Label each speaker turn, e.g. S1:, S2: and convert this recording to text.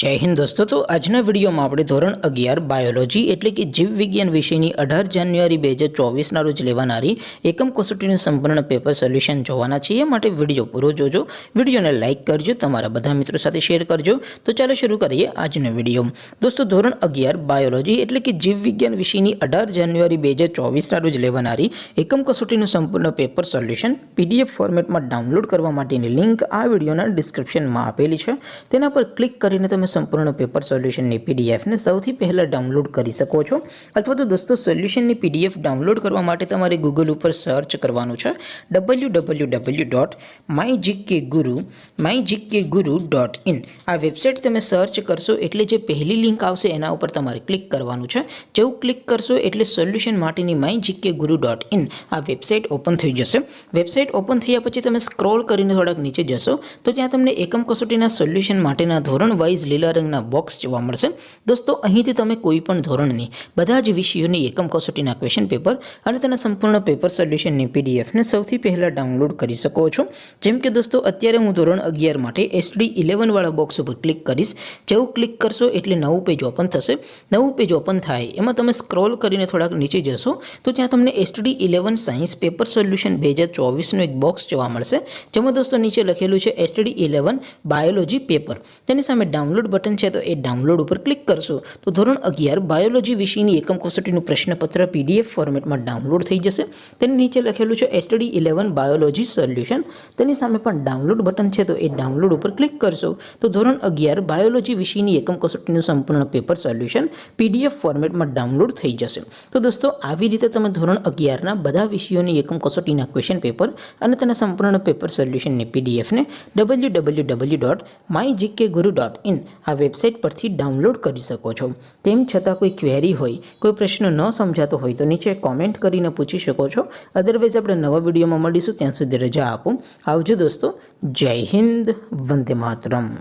S1: जय हिंद दोस्तों। तो आजना विडियो में આપણે ધોરણ 11 બાયોલોજી એટલે કે જીવ વિજ્ઞાન વિષયની 18 જાન્યુઆરી 2024 ના રોજ લેવાનારી એકમ કસોટીનું સંપૂર્ણ પેપર સોલ્યુશન જોવાના છીએ। માટે વિડિયો પૂરો જોજો, વિડિયોને લાઈક કરજો, તમારા બધા મિત્રો સાથે શેર કરજો। તો ચાલો શરૂ કરીએ આજનો વિડિયો। દોસ્તો ધોરણ 11 બાયોલોજી એટલે કે જીવ વિજ્ઞાન વિષયની 18 જાન્યુઆરી 2024 ના રોજ લેવાનારી એકમ કસોટીનું સંપૂર્ણ પેપર સોલ્યુશન PDF ફોર્મેટમાં ડાઉનલોડ કરવા માટેની લિંક આ વિડિયોના ડિસ્ક્રિપ્શનમાં આપેલી છે। તેના પર ક્લિક કરીને તમે संपूर्ण पेपर सोल्यूशन ने पीडीएफ ने सौथी पहला डाउनलॉड कर सको छो। अथवा तो दोस्तों सोल्यूशन ने पीडीएफ डाउनलॉड करवा माटे तमारे गूगल पर सर्च करवानुं छे www.mygkguru.in। आ वेबसाइट तमे सर्च करशो एटले जे पहली लिंक आवशे एना उपर तमारे क्लिक करवानुं छे। जेवुं क्लिक करशो एटले सोल्यूशन माटेनी mygkguru.in आ वेबसाइट ओपन थई जशे। वेबसाइट ओपन थया पछी तमे स्क्रॉल करीने थोड़ाक नीचे जशो तो त्यां तमने एकम कसोटीना सोल्यूशन माटेना धोरण वाइज લીલા રંગના બોક્સ જોવા મળશે। દોસ્તો અહીંથી તમે કોઈ પણ ધોરણની બધા જ વિષયોની એકમ કસોટીના ક્વેશ્ચન પેપર અને તેના સંપૂર્ણ પેપર સોલ્યુશનની PDF ને સૌથી પહેલા ડાઉનલોડ કરી શકો છો। જેમ કે દોસ્તો અત્યારે હું ધોરણ 11 માટે SD 11 વાળા બોક્સ ઉપર ક્લિક કરીશ। જેવું ક્લિક કરશો એટલે નવું પેજ ઓપન થશે। નવું પેજ ઓપન થાય એમાં તમે સ્ક્રોલ કરીને થોડાક નીચે જશો તો ત્યાં તમને SD 11 સાયન્સ પેપર સોલ્યુશન 2024 નો એક બોક્સ જોવા મળશે। જેમાં દોસ્તો નીચે લખેલું છે SD 11 બાયોલોજી પેપર। તેની સામે ડાઉનલોડ बटन है तो ये डाउनलॉड पर क्लिक करशो तो धोरण 11 बायोलॉजी विषयनी एकम कसोटीनुं प्रश्नपत्र PDF फॉर्मेट में डाउनलॉड थई जशे। तेनी नीचे लखेलुं छे SD 11 बायोलॉजी सोल्यूशन। तेनी सामे पण डाउनलॉड बटन है तो ये डाउनलॉड पर क्लिक करशो तो धोरण 11 बायोलॉजी विषयनी एकम कसोटीनुं संपूर्ण पेपर सोल्यूशन PDF फॉर्मेट में डाउनलॉड थई जशे। तो दोस्तों आवी रीते तमे धोरण 11 ना बधा विषयोनी एकम कसोटीना क्वेश्चन पेपर अने तेना संपूर्ण पेपर सोल्यूशननी PDF ने www.mygkguru.in आ वेबसाइट पर डाउनलॉड कर सको छो। तेम छतां कोई क्वेरी होय, कोई प्रश्न न समझातो होय तो नीचे कॉमेंट करीने पूछी शको छो। अदरवाइज आपणे नवा विडियो में मळीशुं, त्यां सुधी रजा आपो। आवजो दोस्तों। जय हिंद, वंदे मातरम।